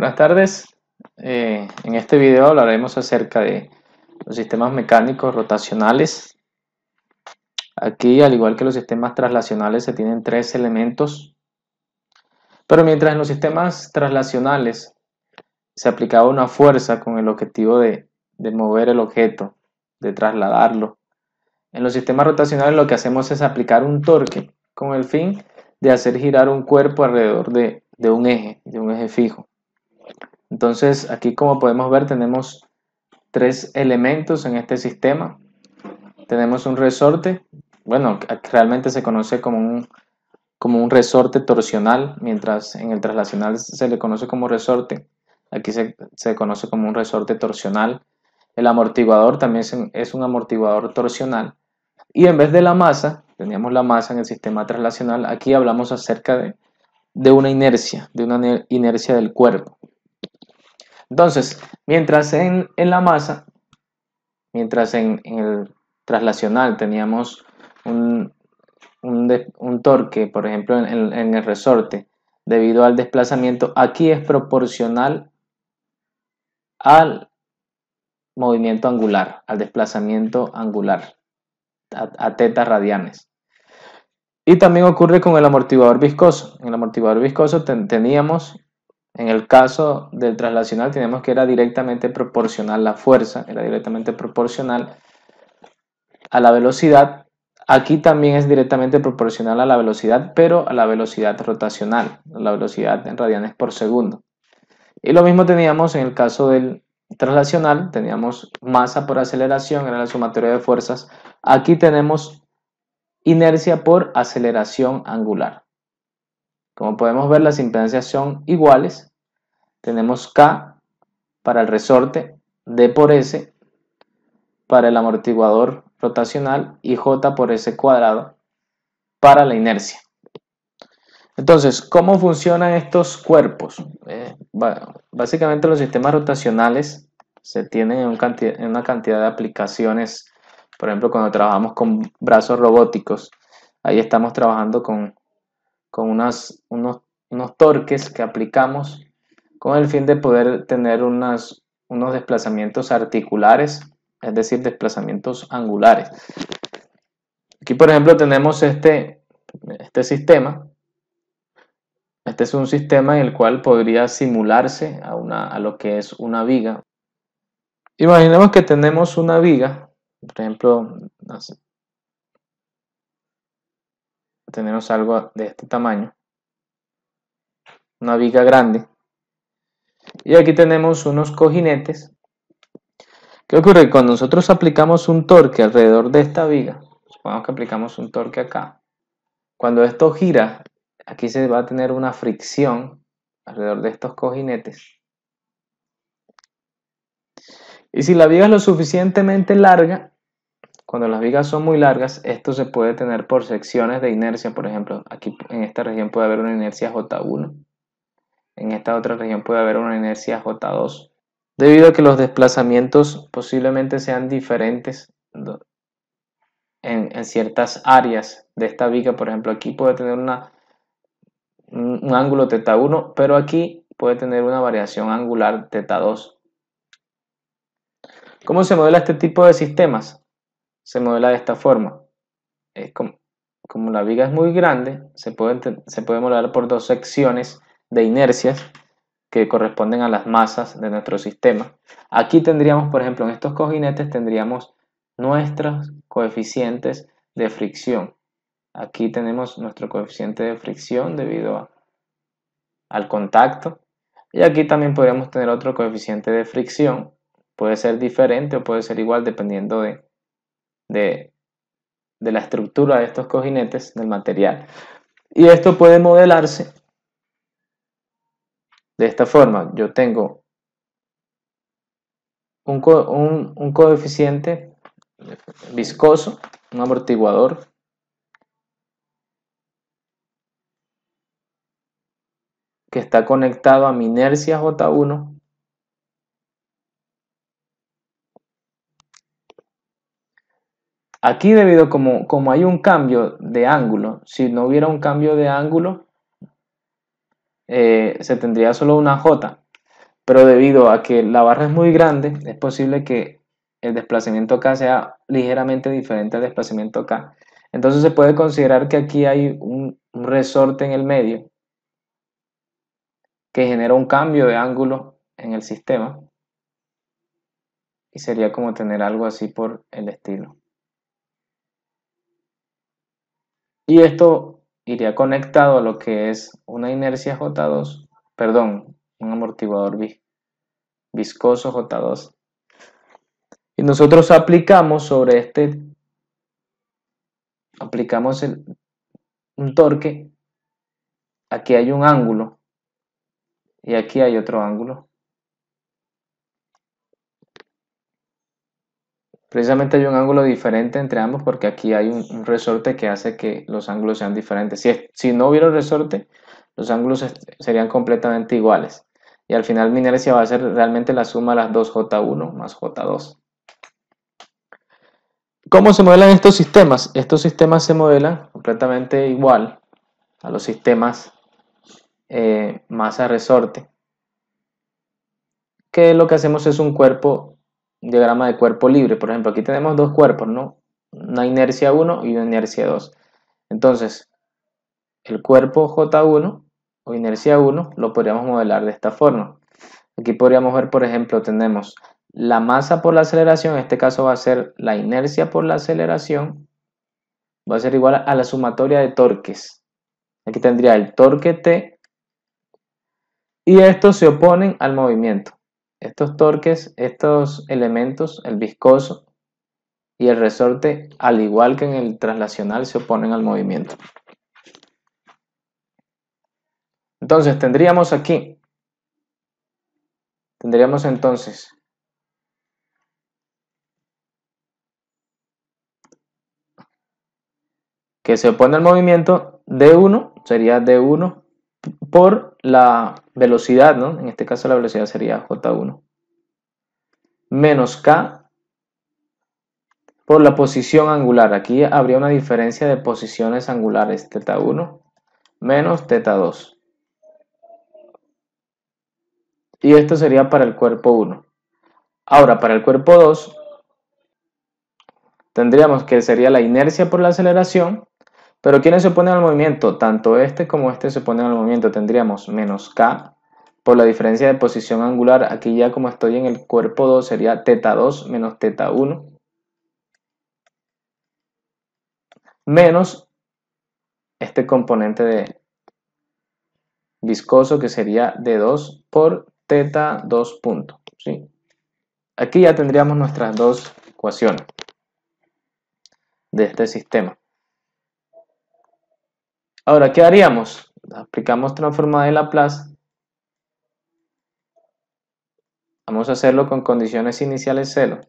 Buenas tardes. En este video hablaremos acerca de los sistemas mecánicos rotacionales. Aquí, al igual que los sistemas traslacionales, se tienen tres elementos. Pero mientras en los sistemas traslacionales se aplicaba una fuerza con el objetivo de mover el objeto, de trasladarlo, en los sistemas rotacionales lo que hacemos es aplicar un torque con el fin de hacer girar un cuerpo alrededor de un eje fijo. Entonces, aquí como podemos ver, tenemos tres elementos en este sistema. Tenemos un resorte, bueno, realmente se conoce como un resorte torsional, mientras en el traslacional se le conoce como resorte. Aquí se conoce como un resorte torsional. El amortiguador también es un amortiguador torsional. Y en vez de la masa, teníamos la masa en el sistema traslacional, aquí hablamos acerca de una inercia del cuerpo. Entonces, mientras en la masa, mientras en el traslacional teníamos un torque, por ejemplo, en el resorte, debido al desplazamiento, aquí es proporcional al movimiento angular, al desplazamiento angular, a teta radianes. Y también ocurre con el amortiguador viscoso. En el amortiguador viscoso teníamos, en el caso del traslacional, teníamos que era directamente proporcional la fuerza, era directamente proporcional a la velocidad. Aquí también es directamente proporcional a la velocidad, pero a la velocidad rotacional, a la velocidad en radianes por segundo. Y lo mismo teníamos en el caso del traslacional, teníamos masa por aceleración, era la sumatoria de fuerzas. Aquí tenemos inercia por aceleración angular. Como podemos ver, las impedancias son iguales. Tenemos K para el resorte, D por S para el amortiguador rotacional y J por S cuadrado para la inercia. Entonces, ¿cómo funcionan estos cuerpos? Básicamente los sistemas rotacionales se tienen en una cantidad de aplicaciones. Por ejemplo, cuando trabajamos con brazos robóticos, ahí estamos trabajando con unos torques que aplicamos con el fin de poder tener unos desplazamientos articulares, es decir, desplazamientos angulares. Aquí, por ejemplo, tenemos este sistema. Este es un sistema en el cual podría simularse a lo que es una viga. Imaginemos que tenemos una viga, por ejemplo, tenemos algo de este tamaño, una viga grande, y aquí tenemos unos cojinetes. ¿Qué ocurre? Cuando nosotros aplicamos un torque alrededor de esta viga, supongamos que aplicamos un torque acá, cuando esto gira, aquí se va a tener una fricción alrededor de estos cojinetes. Y si la viga es lo suficientemente larga, cuando las vigas son muy largas, esto se puede tener por secciones de inercia. Por ejemplo, aquí en esta región puede haber una inercia J1, en esta otra región puede haber una inercia J2, debido a que los desplazamientos posiblemente sean diferentes en ciertas áreas de esta viga. Por ejemplo, aquí puede tener un ángulo θ1, pero aquí puede tener una variación angular θ2. ¿Cómo se modela este tipo de sistemas? Se modela de esta forma. Es como la viga es muy grande, se puede modelar por dos secciones de inercias que corresponden a las masas de nuestro sistema. Aquí tendríamos, por ejemplo, en estos cojinetes tendríamos nuestros coeficientes de fricción. Aquí tenemos nuestro coeficiente de fricción debido al contacto. Y aquí también podríamos tener otro coeficiente de fricción. Puede ser diferente o puede ser igual dependiendo de la estructura de estos cojinetes, del material. Y esto puede modelarse de esta forma. Yo tengo un coeficiente viscoso, un amortiguador, que está conectado a mi inercia J1 aquí, debido como hay un cambio de ángulo, si no hubiera un cambio de ángulo, se tendría solo una J. pero debido a que la barra es muy grande, es posible que el desplazamiento acá sea ligeramente diferente al desplazamiento acá. Entonces se puede considerar que aquí hay un resorte en el medio que genera un cambio de ángulo en el sistema y sería como tener algo así por el estilo. Y esto iría conectado a lo que es una inercia J2, perdón, un amortiguador viscoso J2. Y nosotros aplicamos sobre aplicamos un torque. Aquí hay un ángulo y aquí hay otro ángulo. Precisamente hay un ángulo diferente entre ambos porque aquí hay un resorte que hace que los ángulos sean diferentes. Si no hubiera un resorte, los ángulos serían completamente iguales. Y al final mi inercia va a ser realmente la suma de las dos J1 más J2. ¿Cómo se modelan estos sistemas? Estos sistemas se modelan completamente igual a los sistemas masa-resorte. Que lo que hacemos es un diagrama de cuerpo libre. Por ejemplo, aquí tenemos dos cuerpos, ¿no? Una inercia 1 y una inercia 2. Entonces, el cuerpo J1 o inercia 1 lo podríamos modelar de esta forma. Aquí podríamos ver, por ejemplo, tenemos la masa por la aceleración, en este caso va a ser la inercia por la aceleración, va a ser igual a la sumatoria de torques. Aquí tendría el torque T y estos se oponen al movimiento. Estos torques, estos elementos, el viscoso y el resorte, al igual que en el traslacional, se oponen al movimiento. Entonces tendríamos entonces que se opone al movimiento, D1 sería D1 por la velocidad, ¿no? En este caso la velocidad sería J1, menos K por la posición angular. Aquí habría una diferencia de posiciones angulares, θ1 menos θ2. Y esto sería para el cuerpo 1. Ahora, para el cuerpo 2, tendríamos que sería la inercia por la aceleración, pero ¿quiénes se oponen al movimiento? Tanto este como este se oponen al movimiento. Tendríamos menos K por la diferencia de posición angular. Aquí ya como estoy en el cuerpo 2 sería θ2 menos θ1 menos este componente de viscoso que sería D2 por θ2 punto, ¿sí? Aquí ya tendríamos nuestras dos ecuaciones de este sistema. Ahora, ¿qué haríamos? Aplicamos transformada de Laplace. Vamos a hacerlo con condiciones iniciales 0.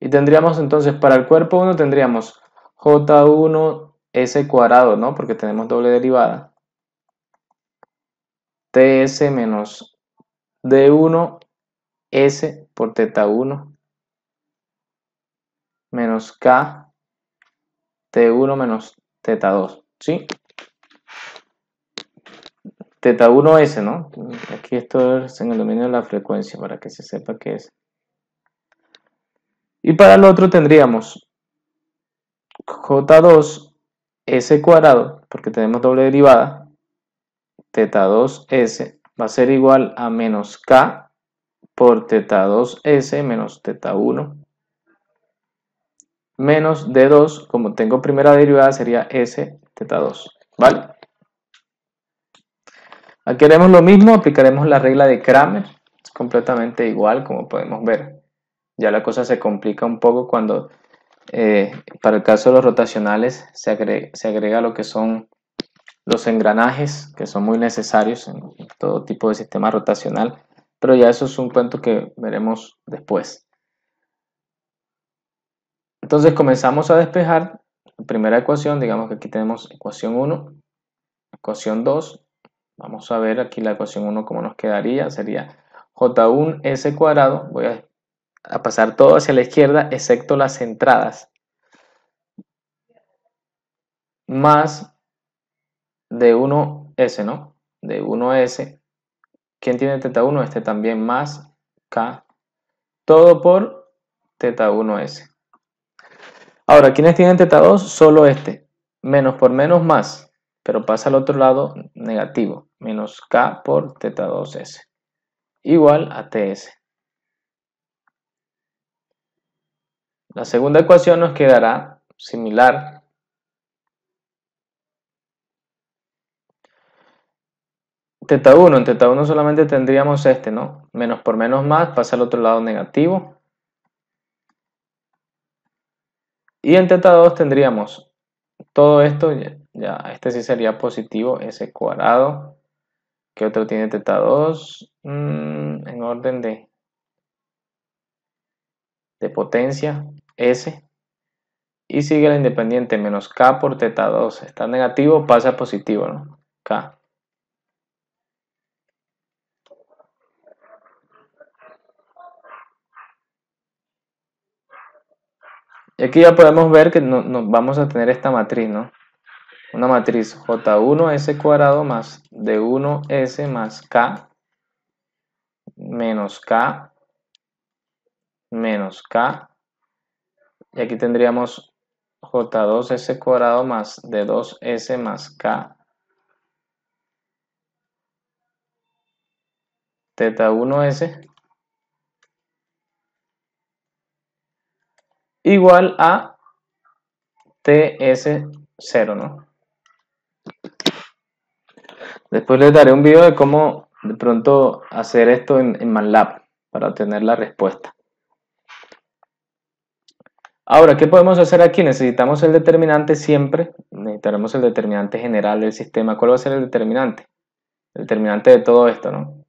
Y tendríamos entonces, para el cuerpo 1 tendríamos J1S cuadrado, ¿no? Porque tenemos doble derivada. TS menos D1S por θ1 menos K T1 menos θ2, ¿sí? θ1S, ¿no? Aquí esto es en el dominio de la frecuencia para que se sepa qué es. Y para el otro tendríamos J2S cuadrado, porque tenemos doble derivada, θ2S va a ser igual a menos K por θ2S menos θ1 menos D2, como tengo primera derivada sería S θ2, ¿vale? Aquí haremos lo mismo, aplicaremos la regla de Kramer, es completamente igual como podemos ver. Ya la cosa se complica un poco cuando para el caso de los rotacionales se agrega lo que son los engranajes, que son muy necesarios en todo tipo de sistema rotacional, pero ya eso es un cuento que veremos después. Entonces comenzamos a despejar la primera ecuación, digamos que aquí tenemos ecuación 1, ecuación 2, vamos a ver aquí la ecuación 1 cómo nos quedaría, sería J1S cuadrado, voy a a pasar todo hacia la izquierda, excepto las entradas, más de 1S, ¿no? De 1S. ¿Quién tiene teta 1? Este también, más K. Todo por teta 1S. Ahora, ¿quiénes tienen teta 2? Solo este. Menos por menos más, pero pasa al otro lado negativo. Menos K por teta 2S. Igual a TS. La segunda ecuación nos quedará similar. Teta 1, en teta 1 solamente tendríamos este, ¿no? Menos por menos más, pasa al otro lado negativo. Y en teta 2 tendríamos todo esto, ya este sí sería positivo, S cuadrado. ¿Qué otro tiene teta 2? En orden de potencia, S. Y sigue la independiente, menos K por teta 2. Está negativo, pasa a positivo, ¿no? K. Y aquí ya podemos ver que vamos a tener esta matriz, ¿no? Una matriz J1S cuadrado más D1S más K menos K menos K. Y aquí tendríamos J2S cuadrado más D2S más K teta 1S igual a TS0, ¿no? Después les daré un video de cómo de pronto hacer esto en MATLAB para obtener la respuesta. Ahora, ¿qué podemos hacer aquí? Necesitamos el determinante siempre, necesitaremos el determinante general del sistema. ¿Cuál va a ser el determinante? El determinante de todo esto, ¿no?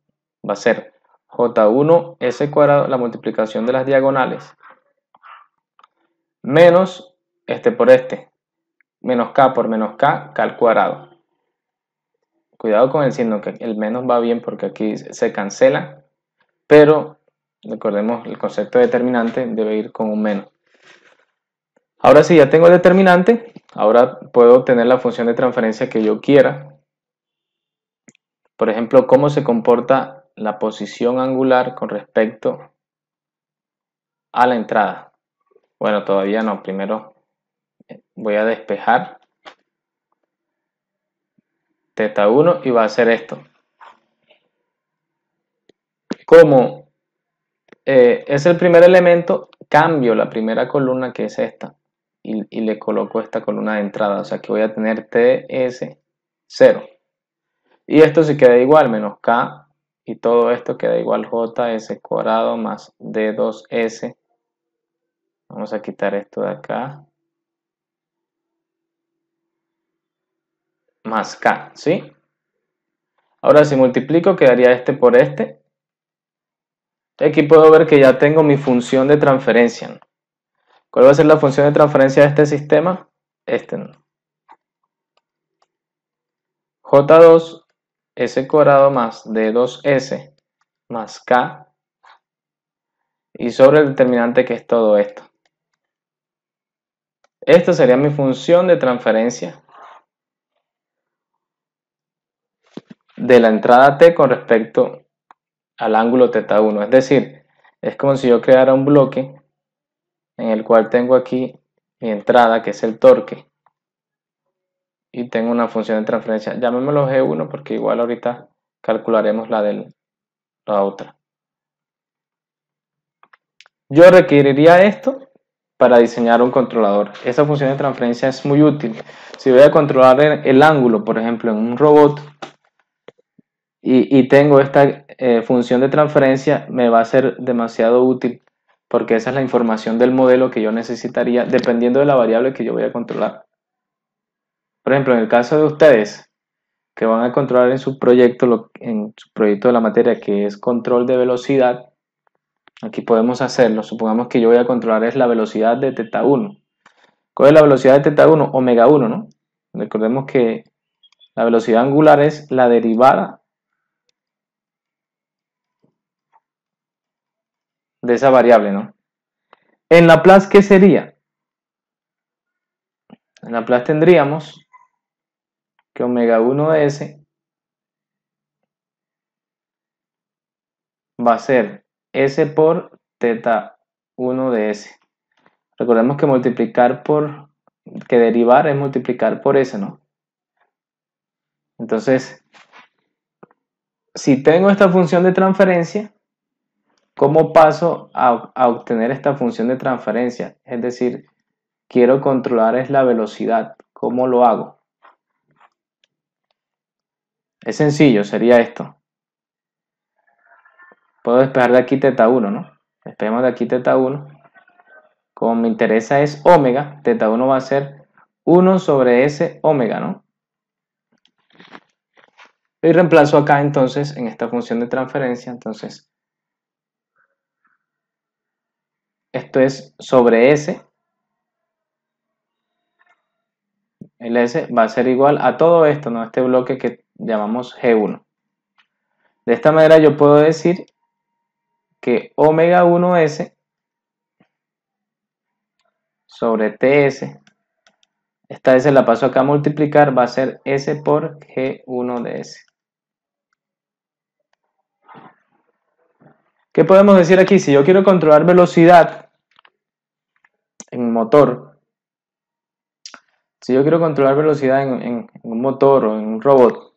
Va a ser J1S cuadrado, la multiplicación de las diagonales, menos este por este, menos K por menos K, K al cuadrado. Cuidado con el signo, que el menos va bien porque aquí se cancela, pero recordemos el concepto de determinante debe ir con un menos. Ahora sí, ya tengo el determinante, ahora puedo obtener la función de transferencia que yo quiera. Por ejemplo, cómo se comporta la posición angular con respecto a la entrada. Bueno, todavía no, primero voy a despejar teta 1 y va a ser esto. Como es el primer elemento, cambio la primera columna que es esta y le coloco esta columna de entrada, o sea que voy a tener TS0 y esto se queda igual, menos K y todo esto queda igual JS cuadrado más D2S. Vamos a quitar esto de acá más K, ¿sí? Ahora si multiplico quedaría este por este. Aquí puedo ver que ya tengo mi función de transferencia. ¿Cuál va a ser la función de transferencia de este sistema? Este, ¿no? J2 S cuadrado más D2S más K y sobre el determinante que es todo esto. Esta sería mi función de transferencia de la entrada T con respecto al ángulo θ1. Es decir, es como si yo creara un bloque en el cual tengo aquí mi entrada, que es el torque, y tengo una función de transferencia. Llamémoslo G1 porque igual ahorita calcularemos la otra. Yo requeriría esto para diseñar un controlador. Esa función de transferencia es muy útil. Si voy a controlar el ángulo, por ejemplo, en un robot, y tengo esta función de transferencia, me va a ser demasiado útil porque esa es la información del modelo que yo necesitaría dependiendo de la variable que yo voy a controlar. Por ejemplo, en el caso de ustedes que van a controlar en su proyecto de la materia que es control de velocidad, aquí podemos hacerlo. Supongamos que yo voy a controlar es la velocidad de θ1. ¿Cuál es la velocidad de θ1? Omega 1, ¿no? Recordemos que la velocidad angular es la derivada de esa variable, ¿no? En Laplace, ¿qué sería? En Laplace tendríamos que omega 1 de s va a ser s por teta 1 de s. Recordemos que que derivar es multiplicar por s, ¿no? Entonces, si tengo esta función de transferencia, ¿cómo paso a obtener esta función de transferencia? Es decir, quiero controlar es la velocidad. ¿Cómo lo hago? Es sencillo, sería esto. Puedo despejar de aquí teta 1, ¿no? Despejemos de aquí teta 1. Como me interesa es omega, teta 1 va a ser 1 sobre s omega, ¿no? Y reemplazo acá entonces en esta función de transferencia, entonces esto es sobre s, el s va a ser igual a todo esto, ¿no? Este bloque que llamamos G1. De esta manera yo puedo decir que omega 1s sobre ts, esta s la paso acá a multiplicar, va a ser s por G1 de s. ¿Qué podemos decir aquí? Si yo quiero controlar velocidad en motor, si yo quiero controlar velocidad en un motor o en un robot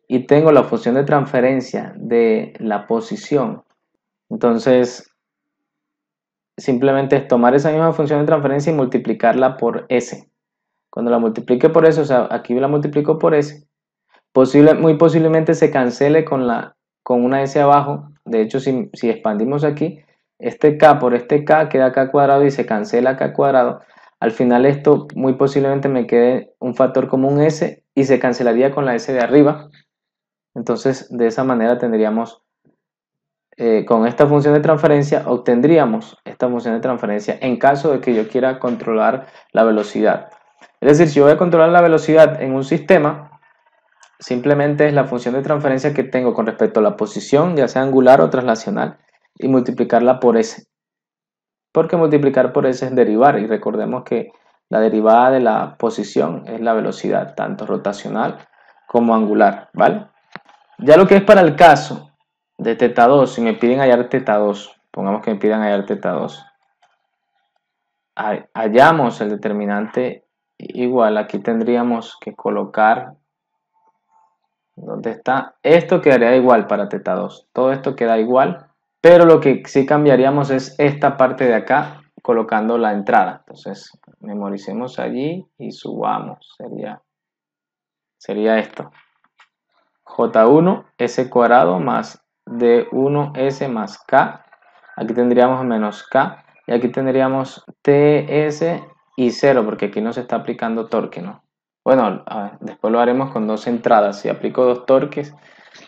y tengo la función de transferencia de la posición, entonces simplemente es tomar esa misma función de transferencia y multiplicarla por s. Cuando la multiplique por s, o sea, aquí la multiplico por s, muy posiblemente se cancele con una s abajo. De hecho, si expandimos aquí, este k por este k queda k cuadrado y se cancela k cuadrado. Al final esto muy posiblemente me quede un factor como un s y se cancelaría con la s de arriba. Entonces, de esa manera tendríamos, con esta función de transferencia, obtendríamos esta función de transferencia en caso de que yo quiera controlar la velocidad. Es decir, si yo voy a controlar la velocidad en un sistema, simplemente es la función de transferencia que tengo con respecto a la posición, ya sea angular o traslacional, y multiplicarla por s. Porque multiplicar por s es derivar, y recordemos que la derivada de la posición es la velocidad, tanto rotacional como angular, ¿vale? Ya lo que es para el caso de teta 2, si me piden hallar teta 2, pongamos que me pidan hallar teta 2, hallamos el determinante igual, aquí tendríamos que colocar, ¿dónde está? Esto quedaría igual para teta 2, todo esto queda igual, pero lo que sí cambiaríamos es esta parte de acá, colocando la entrada. Entonces, memoricemos allí y subamos, sería esto. J1 S cuadrado más D1S más K. Aquí tendríamos menos K. Y aquí tendríamos TS y 0, porque aquí no se está aplicando torque, ¿no? Bueno, después lo haremos con dos entradas. Si aplico dos torques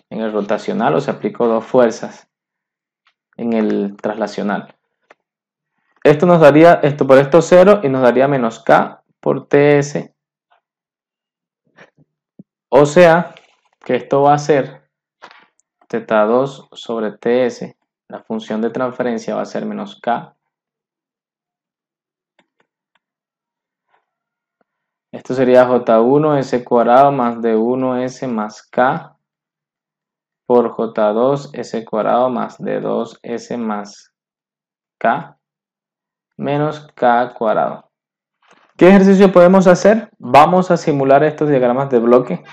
en el rotacional o si aplico dos fuerzas en el traslacional. Esto nos daría, esto por esto 0 y nos daría menos K por TS. O sea, que esto va a ser teta 2 sobre ts, la función de transferencia va a ser menos k. Esto sería j1 s cuadrado más d1s más k por j2 s cuadrado más d2s más k menos k cuadrado. ¿Qué ejercicio podemos hacer? Vamos a simular estos diagramas de bloque.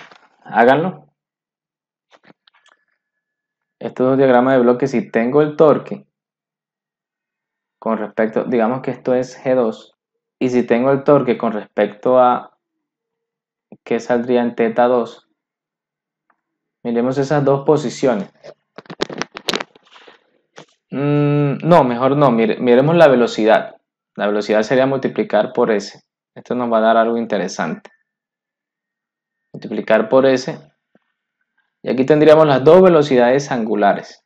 Háganlo. Estos dos diagramas de bloque, si tengo el torque con respecto, digamos que esto es G2, y si tengo el torque con respecto a que saldría en teta 2, miremos esas dos posiciones. No, mejor no, miremos la velocidad. La velocidad sería multiplicar por s. Esto nos va a dar algo interesante. Multiplicar por s. Y aquí tendríamos las dos velocidades angulares.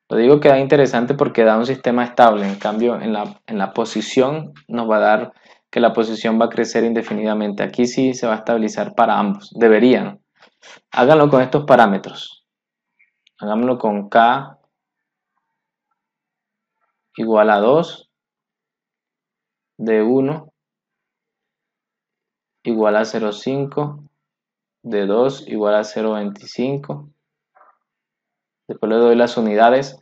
Lo digo que da interesante porque da un sistema estable. En cambio, en la posición nos va a dar que la posición va a crecer indefinidamente. Aquí sí se va a estabilizar para ambos. Debería, ¿no? Háganlo con estos parámetros. Hagámoslo con K igual a 2, D1 igual a 0,5, D2 igual a 0,25. Después le doy las unidades.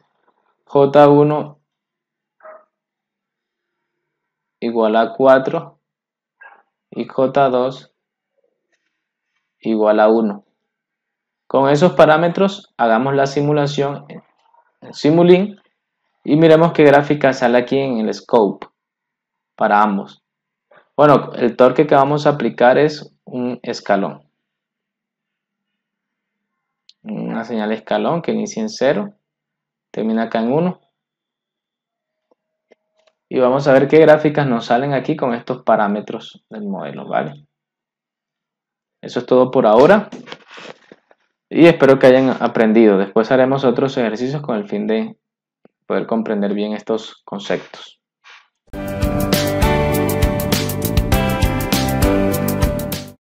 J1 igual a 4 y J2 igual a 1. Con esos parámetros hagamos la simulación en Simulink y miremos qué gráfica sale aquí en el scope para ambos. Bueno, el torque que vamos a aplicar es un escalón. Una señal de escalón que inicia en 0, termina acá en 1. Y vamos a ver qué gráficas nos salen aquí con estos parámetros del modelo, ¿vale? Eso es todo por ahora. Y espero que hayan aprendido. Después haremos otros ejercicios con el fin de poder comprender bien estos conceptos.